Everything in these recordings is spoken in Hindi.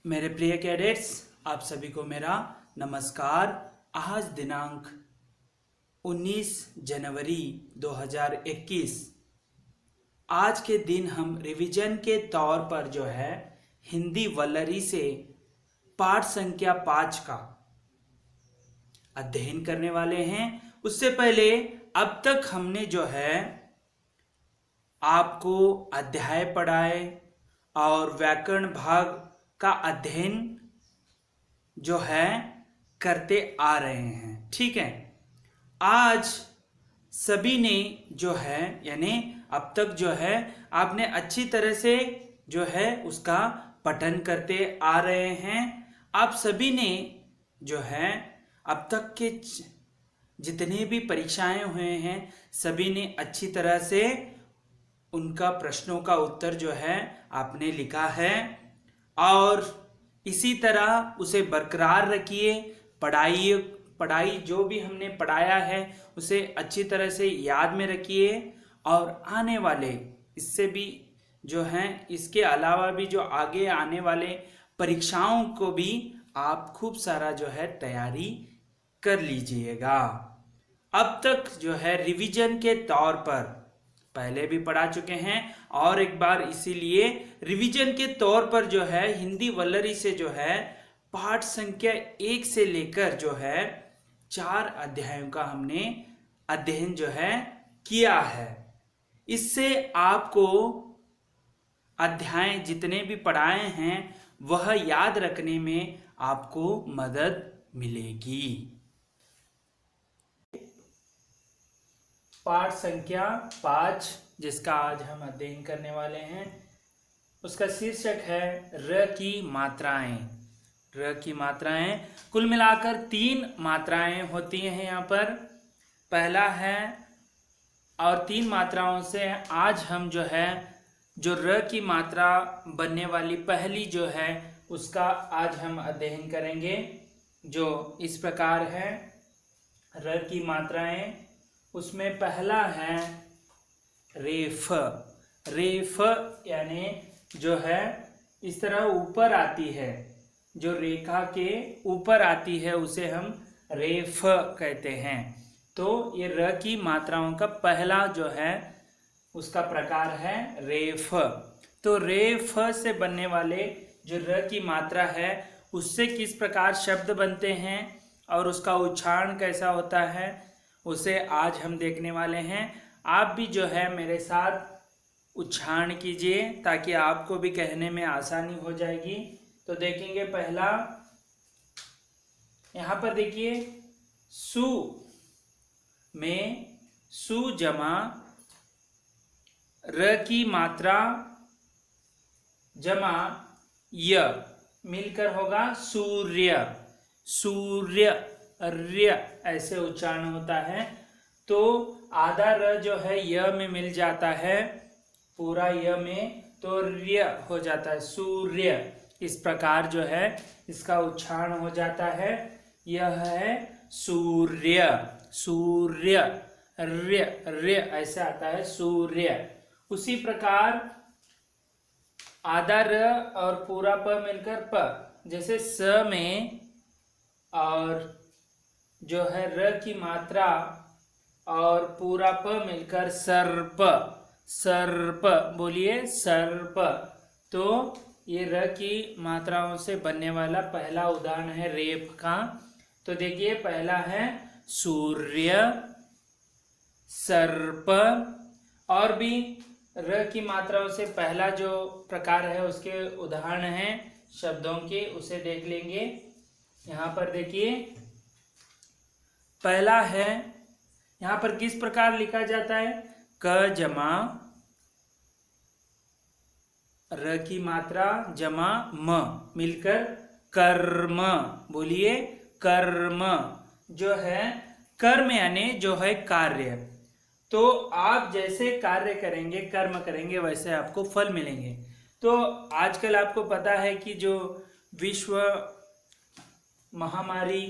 मेरे प्रिय कैडेट्स, आप सभी को मेरा नमस्कार। आज दिनांक 19 जनवरी 2021। आज के दिन हम रिवीजन के तौर पर जो है हिंदी वल्लरी से पाठ संख्या 5 का अध्ययन करने वाले हैं। उससे पहले अब तक हमने जो है आपको अध्याय पढ़ाए और व्याकरण भाग का अध्ययन जो है करते आ रहे हैं। ठीक है, आज सभी ने जो है यानी अब तक जो है आपने अच्छी तरह से जो है उसका पठन करते आ रहे हैं। आप सभी ने जो है अब तक के जितने भी परीक्षाएं हुए हैं सभी ने अच्छी तरह से उनका प्रश्नों का उत्तर जो है आपने लिखा है और इसी तरह उसे बरकरार रखिए। पढ़ाई जो भी हमने पढ़ाया है उसे अच्छी तरह से याद में रखिए और आने वाले इससे भी जो है इसके अलावा भी जो आगे आने वाले परीक्षाओं को भी आप खूब सारा जो है तैयारी कर लीजिएगा। अब तक जो है रिवीजन के तौर पर पहले भी पढ़ा चुके हैं और एक बार इसीलिए रिवीजन के तौर पर जो है हिंदी वल्लरी से जो है पाठ संख्या 1 से लेकर जो है 4 अध्यायों का हमने अध्ययन जो है किया है। इससे आपको अध्याय जितने भी पढ़ाए हैं वह याद रखने में आपको मदद मिलेगी। पाठ संख्या 5 जिसका आज हम अध्ययन करने वाले हैं उसका शीर्षक है र की मात्राएं। र की मात्राएं कुल मिलाकर 3 मात्राएं होती हैं यहाँ पर। पहला है और 3 मात्राओं से आज हम जो है जो र की मात्रा बनने वाली पहली जो है उसका आज हम अध्ययन करेंगे, जो इस प्रकार है। र की मात्राएं उसमें पहला है रेफ। रेफ यानी जो है इस तरह ऊपर आती है, जो रेखा के ऊपर आती है उसे हम रेफ कहते हैं। तो ये र की मात्राओं का पहला जो है उसका प्रकार है रेफ। तो रेफ से बनने वाले जो र की मात्रा है उससे किस प्रकार शब्द बनते हैं और उसका उच्चारण कैसा होता है उसे आज हम देखने वाले हैं। आप भी जो है मेरे साथ उच्चारण कीजिए ताकि आपको भी कहने में आसानी हो जाएगी। तो देखेंगे पहला यहाँ पर देखिए सु में सु जमा र की मात्रा जमा य मिलकर होगा सूर्य। सूर्य अर्य ऐसे उच्चारण होता है। तो आधा र जो है य में मिल जाता है, पूरा य में तो र्य हो जाता है सूर्य। इस प्रकार जो है इसका उच्चारण हो जाता है। यह है सूर्य। सूर्य र्य र्य ऐसे आता है सूर्य। उसी प्रकार आधा र और पूरा प मिलकर प, जैसे स में और जो है र की मात्रा और पूरा प मिलकर सर्प। सर्प बोलिए सर्प। तो ये र की मात्राओं से बनने वाला पहला उदाहरण है रेप का। तो देखिए पहला है सूर्य, सर्प। और भी र की मात्राओं से पहला जो प्रकार है उसके उदाहरण हैं शब्दों के, उसे देख लेंगे। यहाँ पर देखिए पहला है, यहाँ पर किस प्रकार लिखा जाता है क जमा र की मात्रा जमा म मिलकर कर्म। बोलिए कर्म। जो है कर्म यानी जो है कार्य। तो आप जैसे कार्य करेंगे कर्म करेंगे वैसे आपको फल मिलेंगे। तो आजकल आपको पता है कि जो विश्व महामारी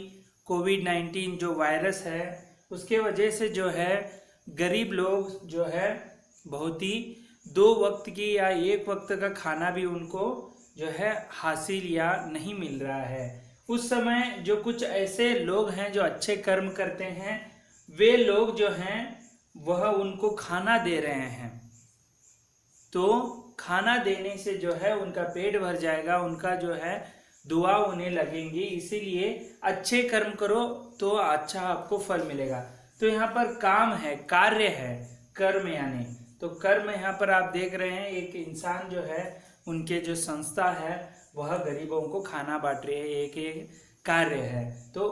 कोविड-19 जो वायरस है उसके वजह से जो है गरीब लोग जो है बहुत ही 2 वक्त की या 1 वक्त का खाना भी उनको जो है हासिल या नहीं मिल रहा है। उस समय जो कुछ ऐसे लोग हैं जो अच्छे कर्म करते हैं, वे लोग जो हैं वह उनको खाना दे रहे हैं, तो खाना देने से जो है उनका पेट भर जाएगा, उनका जो है दुआ उन्हें लगेंगी। इसीलिए अच्छे कर्म करो तो अच्छा आपको फल मिलेगा। तो यहाँ पर काम है, कार्य है, कर्म यानी, तो कर्म यहाँ पर आप देख रहे हैं एक इंसान जो है उनके जो संस्था है वह गरीबों को खाना बांट रही है, एक कार्य है। तो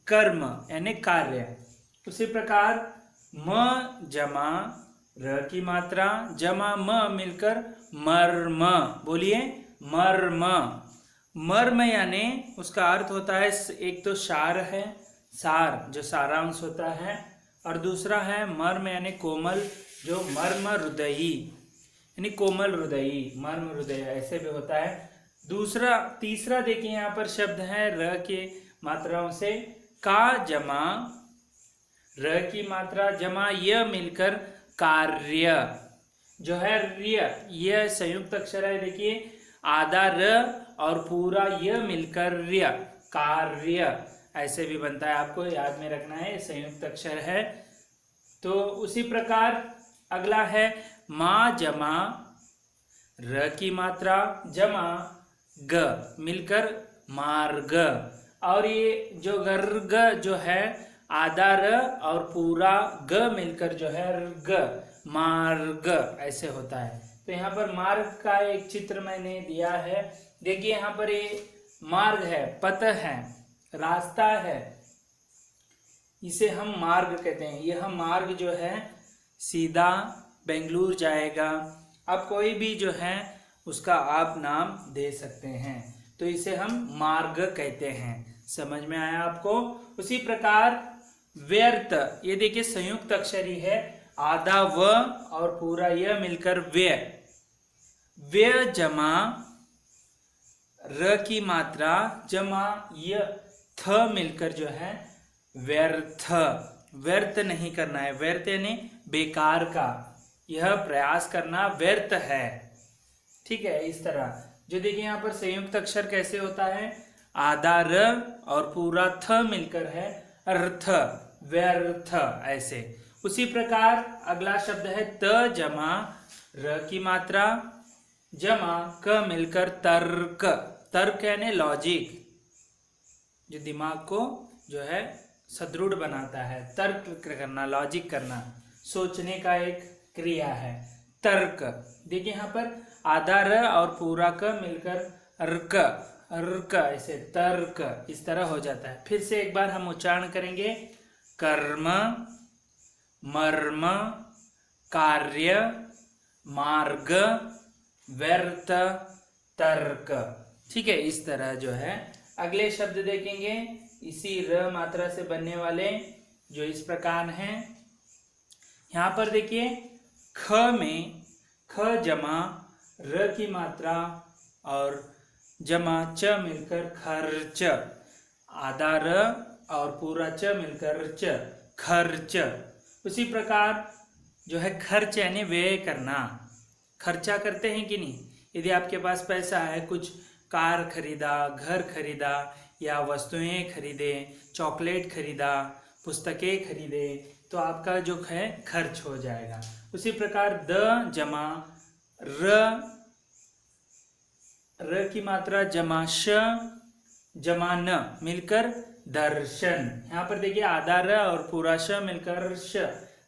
कर्म यानी कार्य। उसी प्रकार म जमा र की मात्रा जमा म मिलकर मर्म, बोलिए मर्म। मर्म यानी उसका अर्थ होता है, एक तो सार है, सार जो सारांश होता है, और दूसरा है मर्म यानी कोमल, जो मर्म हृदयी यानी कोमल हृदयी, मर्म हृदय ऐसे भी होता है। तीसरा देखिए यहाँ पर शब्द है र के मात्राओं से का जमा र की मात्रा जमा य मिलकर कार्य, जो है रिय, यह संयुक्त अक्षर है। देखिए आधा र और पूरा य मिलकर रिय, कार्य ऐसे भी बनता है, आपको याद में रखना है, संयुक्त अक्षर है। तो उसी प्रकार अगला है मा जमा र की मात्रा जमा ग मिलकर मार्ग, और ये जो गर्ग जो है आधा र और पूरा ग मिलकर जो है ग, मार्ग ऐसे होता है। तो यहाँ पर मार्ग का एक चित्र मैंने दिया है। देखिए यहाँ पर ये मार्ग है, पथ है, रास्ता है, इसे हम मार्ग कहते हैं। यह मार्ग जो है सीधा बेंगलुरु जाएगा। अब कोई भी जो है उसका आप नाम दे सकते हैं, तो इसे हम मार्ग कहते हैं। समझ में आया आपको? उसी प्रकार व्यर्थ, ये देखिए संयुक्त अक्षर ही है, आधा व और पूरा यह मिलकर व्यय, व्यय जमा र की मात्रा जमा य थ मिलकर जो है व्यर्थ, व्यर्थ नहीं करना है, व्यर्थ यानी बेकार का, यह प्रयास करना व्यर्थ है। ठीक है, इस तरह जो देखिए यहाँ पर संयुक्त अक्षर कैसे होता है, आधा र और पूरा थ मिलकर है अर्थ, व्यर्थ ऐसे। उसी प्रकार अगला शब्द है त जमा र की मात्रा जमा क मिलकर तर्क, तर्क यानी लॉजिक, जो दिमाग को जो है सुदृढ़ बनाता है, तर्क करना, लॉजिक करना, सोचने का एक क्रिया है तर्क। देखिए यहाँ पर आधा र और पूरा क मिलकर अर्क, अर्क ऐसे तर्क, इस तरह हो जाता है। फिर से एक बार हम उच्चारण करेंगे, कर्म, मर्म, कार्य, मार्ग, व्यर्थ, तर्क। ठीक है, इस तरह जो है। अगले शब्द देखेंगे इसी र मात्रा से बनने वाले, जो इस प्रकार हैं। यहाँ पर देखिए ख में ख जमा र की मात्रा और जमा च मिलकर खर्च, आधा र और पूरा च मिलकर च, खर्च। उसी प्रकार जो है खर्च यानी व्यय करना, खर्चा करते हैं कि नहीं? यदि आपके पास पैसा है, कुछ कार खरीदा, घर खरीदा या वस्तुएं खरीदे, चॉकलेट खरीदा, पुस्तकें खरीदे, तो आपका जो है खर्च हो जाएगा। उसी प्रकार द जमा र की मात्रा जमा श जमा न मिलकर दर्शन। यहाँ पर देखिए आधा र और पूरा श मिलकर श,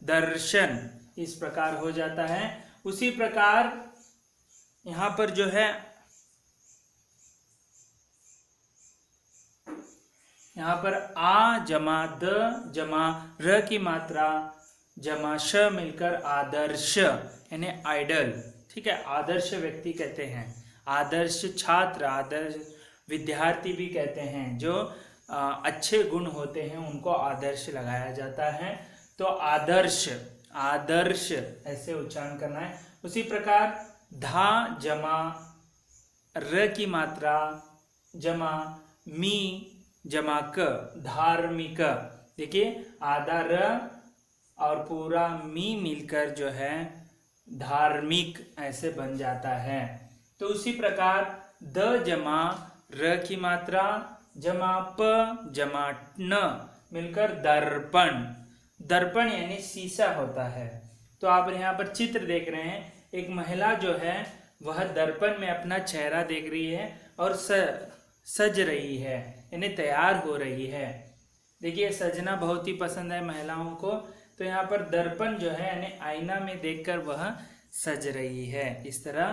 दर्शन, इस प्रकार हो जाता है। उसी प्रकार यहाँ पर जो है, यहाँ पर आ जमा द जमा र की मात्रा जमा श मिलकर आदर्श यानी आइडल। ठीक है, आदर्श व्यक्ति कहते हैं, आदर्श छात्र, आदर्श विद्यार्थी भी कहते हैं, जो अच्छे गुण होते हैं उनको आदर्श लगाया जाता है। तो आदर्श, आदर्श ऐसे उच्चारण करना है। उसी प्रकार धा जमा र की मात्रा जमा मी जमा क, धार्मिक। देखिए आधा र और पूरा मी मिलकर जो है धार्मिक ऐसे बन जाता है। तो उसी प्रकार द जमा र की मात्रा जमा प जमा न मिलकर दर्पण। दर्पण यानी शीशा होता है। तो आप यहाँ पर चित्र देख रहे हैं, एक महिला जो है वह दर्पण में अपना चेहरा देख रही है और सज रही है, यानी तैयार हो रही है। देखिए, सजना बहुत ही पसंद है महिलाओं को, तो यहाँ पर दर्पण जो है यानी आईना में देखकर वह सज रही है। इस तरह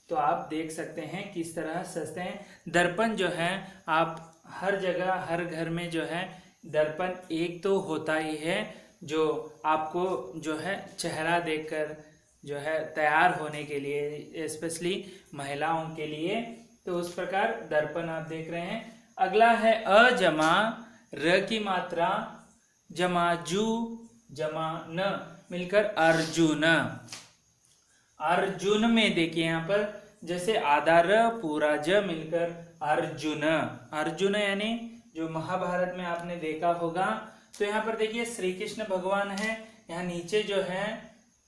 तो आप देख सकते हैं किस तरह सजते हैं। दर्पण जो है आप हर जगह हर घर में जो है दर्पण एक तो होता ही है, जो आपको जो है चेहरा देखकर जो है तैयार होने के लिए, स्पेशली महिलाओं के लिए, तो उस प्रकार दर्पण आप देख रहे हैं। अगला है अ जमा र की मात्रा जमा जू जमा न मिलकर अर्जुन। अर्जुन में देखिए यहाँ पर जैसे आधा र पूरा ज मिलकर अर्जुन। अर्जुन यानी जो महाभारत में आपने देखा होगा। तो यहाँ पर देखिए श्री कृष्ण भगवान है, यहाँ नीचे जो है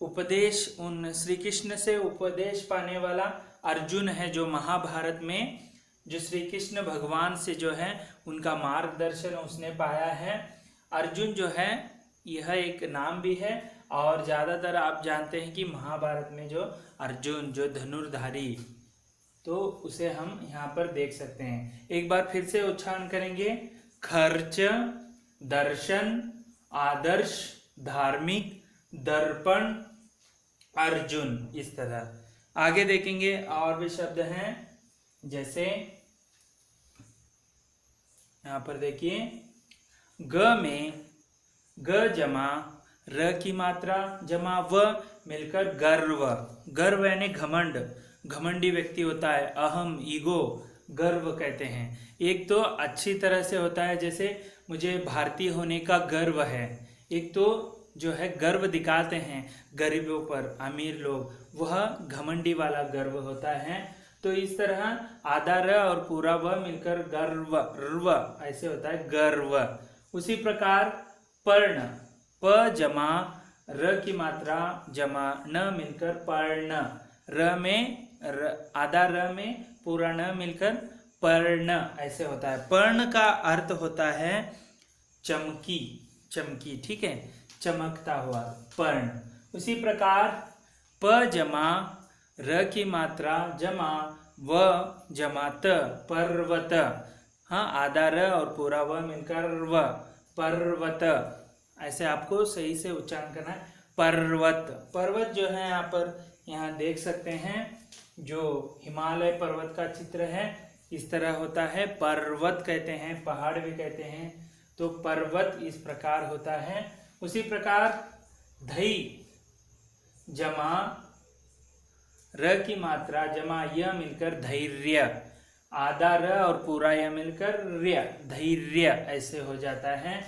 उपदेश, उन श्री कृष्ण से उपदेश पाने वाला अर्जुन है, जो महाभारत में जो श्री कृष्ण भगवान से जो है उनका मार्गदर्शन उसने पाया है। अर्जुन जो है यह एक नाम भी है, और ज़्यादातर आप जानते हैं कि महाभारत में जो अर्जुन जो धनुर्धारी, तो उसे हम यहाँ पर देख सकते हैं। एक बार फिर से उच्चारण करेंगे, खर्च, दर्शन, आदर्श, धार्मिक, दर्पण, अर्जुन। इस तरह आगे देखेंगे और भी शब्द हैं, जैसे यहाँ पर देखिए ग में ग जमा र की मात्रा जमा व मिलकर गर्व। गर्व यानी घमंड, घमंडी व्यक्ति होता है, अहम, ईगो, गर्व कहते हैं। एक तो अच्छी तरह से होता है, जैसे मुझे भारतीय होने का गर्व है। एक तो जो है गर्व दिखाते हैं गरीबों पर, अमीर लोग, वह घमंडी वाला गर्व होता है। तो इस तरह आधा र और पूरा व मिलकर गर्व, रव ऐसे होता है गर्व। उसी प्रकार पर्ण, प जमा र की मात्रा जमा न मिलकर पर्ण। र में आधा र में पूरा न मिलकर पर्ण ऐसे होता है। पर्ण का अर्थ होता है चमकी, चमकी, ठीक है, चमकता हुआ, पर्ण। उसी प्रकार प जमा र की मात्रा जमा व जमा त पर्वत। हाँ, आधा र और पूरा व मिलकर व, पर्वत, ऐसे आपको सही से उच्चारण करना है, पर्वत। पर्वत जो है यहाँ पर यहाँ देख सकते हैं, जो हिमालय पर्वत का चित्र है इस तरह होता है। पर्वत कहते हैं, पहाड़ भी कहते हैं, तो पर्वत इस प्रकार होता है। उसी प्रकार धई जमा र की मात्रा जमा य मिलकर धैर्य। आधा र और पूरा य मिलकर र्य, धैर्य ऐसे हो जाता है।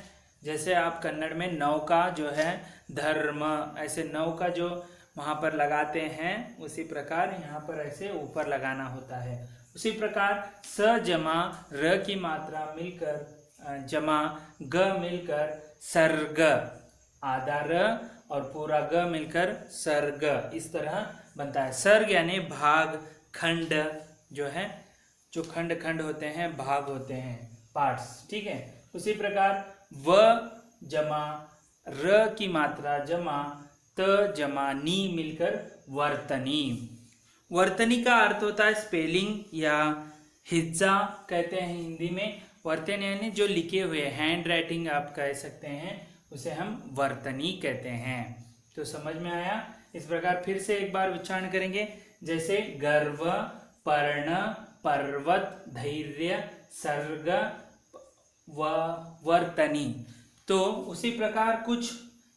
जैसे आप कन्नड़ में नौका जो है धर्म, ऐसे नौका जो वहाँ पर लगाते हैं, उसी प्रकार यहाँ पर ऐसे ऊपर लगाना होता है। उसी प्रकार स जमा र की मात्रा मिलकर जमा ग मिलकर सर्ग। आधा र और पूरा ग मिलकर सर्ग, इस तरह बनता है। सर्ग यानी भाग, खंड जो है, जो खंड खंड होते हैं, भाग होते हैं, पार्ट्स, ठीक है। उसी प्रकार व जमा र की मात्रा जमा त जमा नी मिलकर वर्तनी। वर्तनी का अर्थ होता है स्पेलिंग या हिज्जा कहते हैं हिंदी में। वर्तनी यानी जो लिखे हुए, हैंड राइटिंग आप कह सकते हैं, उसे हम वर्तनी कहते हैं। तो समझ में आया। इस प्रकार फिर से एक बार उच्चारण करेंगे, जैसे गर्व, पर्ण, पर्वत, धैर्य, सर्ग, व वर्तनी। तो उसी प्रकार कुछ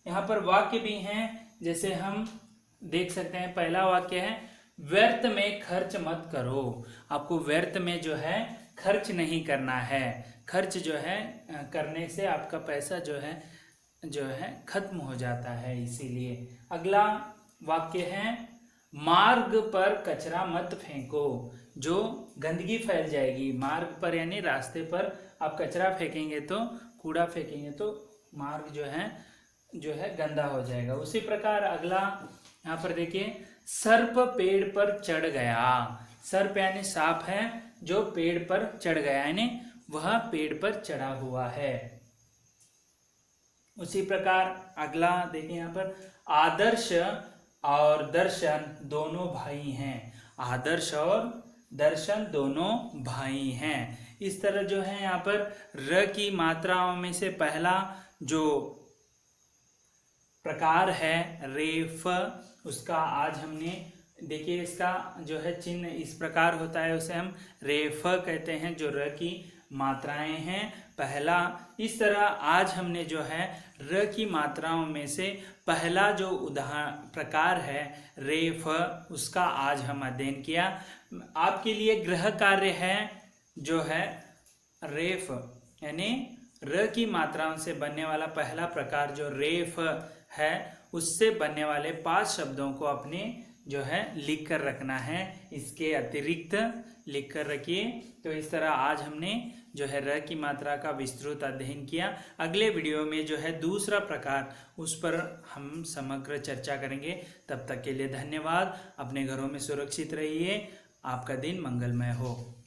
यहाँ पर वाक्य भी हैं, जैसे हम देख सकते हैं। पहला वाक्य है व्यर्थ में खर्च मत करो। आपको व्यर्थ में जो है खर्च नहीं करना है। खर्च जो है करने से आपका पैसा जो है खत्म हो जाता है, इसीलिए। अगला वाक्य है मार्ग पर कचरा मत फेंको। जो गंदगी फैल जाएगी मार्ग पर, यानी रास्ते पर आप कचरा फेंकेंगे तो, कूड़ा फेंकेंगे तो मार्ग जो है गंदा हो जाएगा। उसी प्रकार अगला यहाँ पर देखिए सर्प पेड़ पर चढ़ गया। सर्प यानी सांप है जो पेड़ पर चढ़ गया, यानी वह पेड़ पर चढ़ा हुआ है। उसी प्रकार अगला देखिए यहाँ पर, आदर्श और दर्शन दोनों भाई हैं। आदर्श और दर्शन दोनों भाई हैं। इस तरह जो है यहाँ पर र की मात्राओं में से पहला जो प्रकार है रेफ, उसका आज हमने देखिए, इसका जो है चिन्ह इस प्रकार होता है, उसे हम रेफ कहते हैं, जो र की मात्राएं हैं पहला। इस तरह आज हमने जो है र की मात्राओं में से पहला जो प्रकार है रेफ, उसका आज हम अध्ययन किया। आपके लिए गृह कार्य है जो है रेफ, यानी र की मात्राओं से बनने वाला पहला प्रकार जो रेफ है, उससे बनने वाले 5 शब्दों को अपने जो है लिख कर रखना है, इसके अतिरिक्त लिख कर रखिए। तो इस तरह आज हमने जो है र की मात्रा का विस्तृत अध्ययन किया। अगले वीडियो में जो है दूसरा प्रकार, उस पर हम समग्र चर्चा करेंगे। तब तक के लिए धन्यवाद। अपने घरों में सुरक्षित रहिए। आपका दिन मंगलमय हो।